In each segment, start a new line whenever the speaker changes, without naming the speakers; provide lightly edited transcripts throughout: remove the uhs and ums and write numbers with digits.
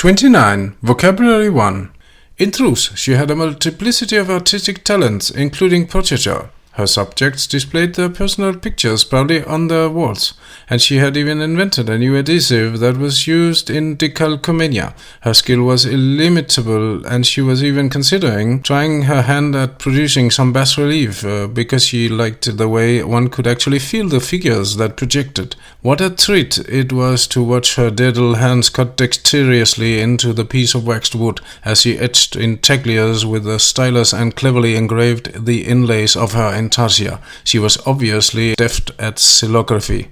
29. Vocabulary 1. In truth, she had a multiplicity of artistic talents, including portraiture. Her subjects displayed their personal pictures proudly on their walls, and she had even invented a new adhesive that was used in decalcomania. Her skill was illimitable, and she was even considering trying her hand at producing some bas-relief, because she liked the way one could actually feel the figures that projected. What a treat it was to watch her daedal hands cut dexterously into the piece of waxed wood, as she etched intaglios with a stylus and cleverly engraved the inlays of her intarsia. She was obviously deft at xylography.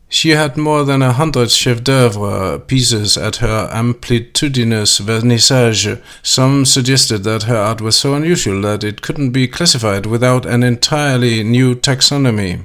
She had more than 100 chef-d'oeuvre pieces at her amplitudinous vernissage. Some suggested that her art was so unusual that it couldn't be classified without an entirely new taxonomy.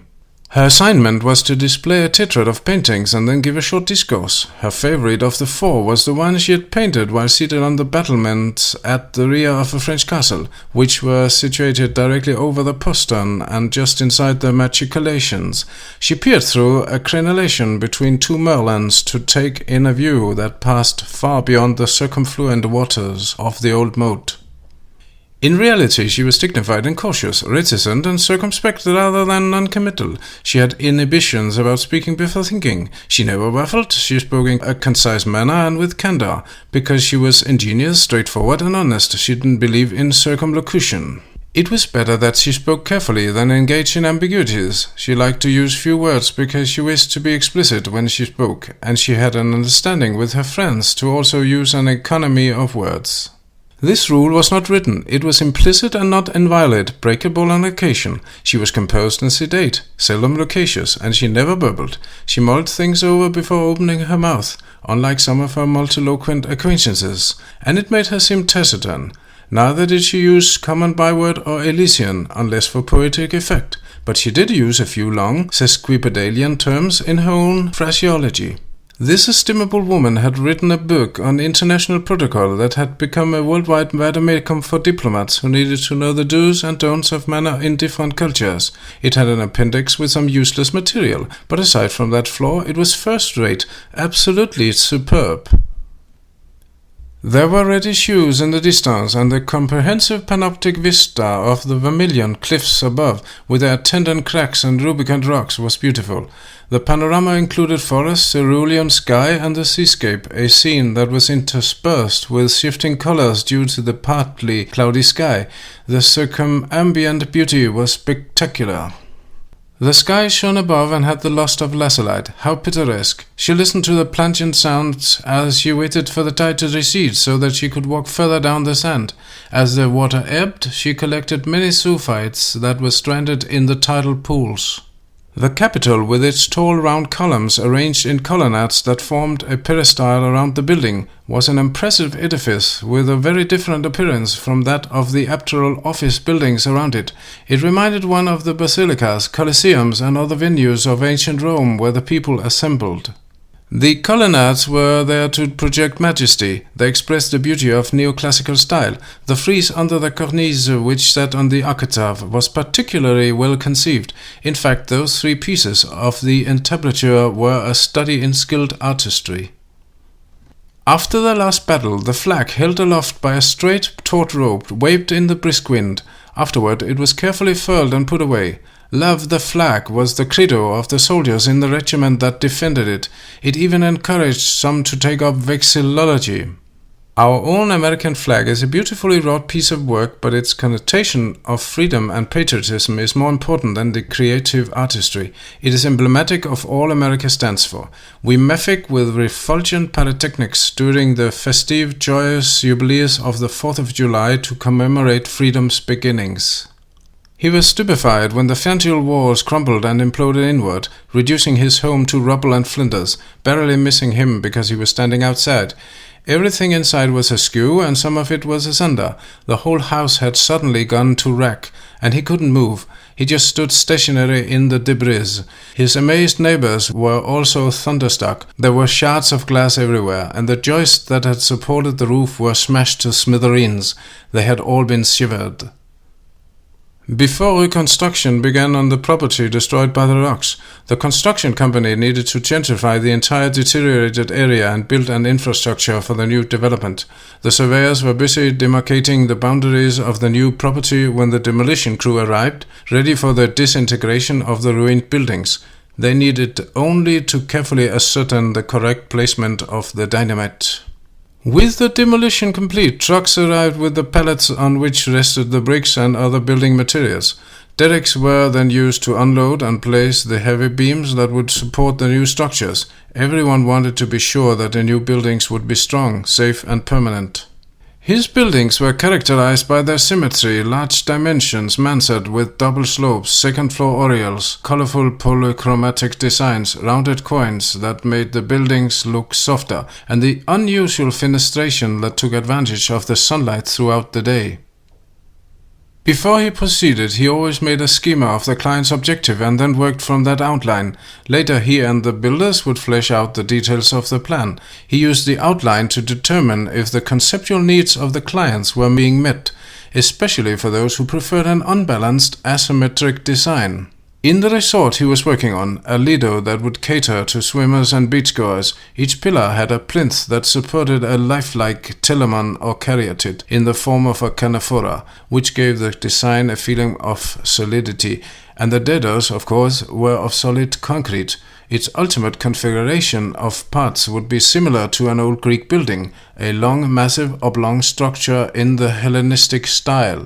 Her assignment was to display a tetrad of paintings and then give a short discourse. Her favorite of the four was the one she had painted while seated on the battlements at the rear of a French castle, which were situated directly over the postern and just inside the machicolations. She peered through a crenellation between two merlons to take in a view that passed far beyond the circumfluent waters of the old moat. In reality, she was dignified and cautious, reticent and circumspect rather than noncommittal. She had inhibitions about speaking before thinking. She never waffled, she spoke in a concise manner and with candor. Because she was ingenious, straightforward and honest, she didn't believe in circumlocution. It was better that she spoke carefully than engaged in ambiguities. She liked to use few words because she wished to be explicit when she spoke, and she had an understanding with her friends to also use an economy of words. This rule was not written, it was implicit and not inviolate, breakable on occasion. She was composed and sedate, seldom loquacious, and she never burbled. She mulled things over before opening her mouth, unlike some of her multiloquent acquaintances, and it made her seem taciturn. Neither did she use common byword or Elysian, unless for poetic effect, but she did use a few long, sesquipedalian terms in her own phraseology. This estimable woman had written a book on international protocol that had become a worldwide vademecum for diplomats who needed to know the do's and don'ts of manner in different cultures. It had an appendix with some useless material, but aside from that flaw, it was first-rate, absolutely superb. There were reddish hues in the distance, and the comprehensive panoptic vista of the Vermilion cliffs above, with their tendon cracks and rubicund rocks, was beautiful. The panorama included forests, cerulean sky, and the seascape, a scene that was interspersed with shifting colors due to the partly cloudy sky. The circumambient beauty was spectacular. The sky shone above and had the lust of lazulite. How picturesque! She listened to the plangent sounds as she waited for the tide to recede so that she could walk further down the sand. As the water ebbed, she collected many zoophytes that were stranded in the tidal pools. The Capitol, with its tall round columns arranged in colonnades that formed a peristyle around the building, was an impressive edifice with a very different appearance from that of the apteral office buildings around it. It reminded one of the basilicas, coliseums, and other venues of ancient Rome where the people assembled. The colonnades were there to project majesty. They expressed the beauty of neoclassical style. The frieze under the cornice which sat on the architrave was particularly well conceived. In fact, those three pieces of the entablature were a study in skilled artistry. After the last battle, the flag, held aloft by a straight taut rope, waved in the brisk wind. Afterward, it was carefully furled and put away. Love the flag was the credo of the soldiers in the regiment that defended it. It even encouraged some to take up vexillology. Our own American flag is a beautifully wrought piece of work, but its connotation of freedom and patriotism is more important than the creative artistry. It is emblematic of all America stands for. We maffic with refulgent pyrotechnics during the festive, joyous jubilees of the 4th of July to commemorate freedom's beginnings. He was stupefied when the fantial walls crumbled and imploded inward, reducing his home to rubble and flinders, barely missing him because he was standing outside. Everything inside was askew, and some of it was asunder. The whole house had suddenly gone to wreck, and he couldn't move. He just stood stationary in the debris. His amazed neighbors were also thunderstruck. There were shards of glass everywhere, and the joists that had supported the roof were smashed to smithereens. They had all been shivered. Before reconstruction began on the property destroyed by the rocks, the construction company needed to gentrify the entire deteriorated area and build an infrastructure for the new development. The surveyors were busy demarcating the boundaries of the new property when the demolition crew arrived, ready for the disintegration of the ruined buildings. They needed only to carefully ascertain the correct placement of the dynamite. With the demolition complete, trucks arrived with the pallets on which rested the bricks and other building materials. Derricks were then used to unload and place the heavy beams that would support the new structures. Everyone wanted to be sure that the new buildings would be strong, safe and permanent. His buildings were characterized by their symmetry, large dimensions, mansard with double slopes, second-floor oriels, colorful polychromatic designs, rounded coins that made the buildings look softer, and the unusual fenestration that took advantage of the sunlight throughout the day. Before he proceeded, he always made a schema of the client's objective and then worked from that outline. Later, he and the builders would flesh out the details of the plan. He used the outline to determine if the conceptual needs of the clients were being met, especially for those who preferred an unbalanced, asymmetric design. In the resort he was working on, a lido that would cater to swimmers and beachgoers, each pillar had a plinth that supported a lifelike telemon or caryatid in the form of a canaphora, which gave the design a feeling of solidity, and the dedos, of course, were of solid concrete. Its ultimate configuration of parts would be similar to an old Greek building, a long, massive, oblong structure in the Hellenistic style.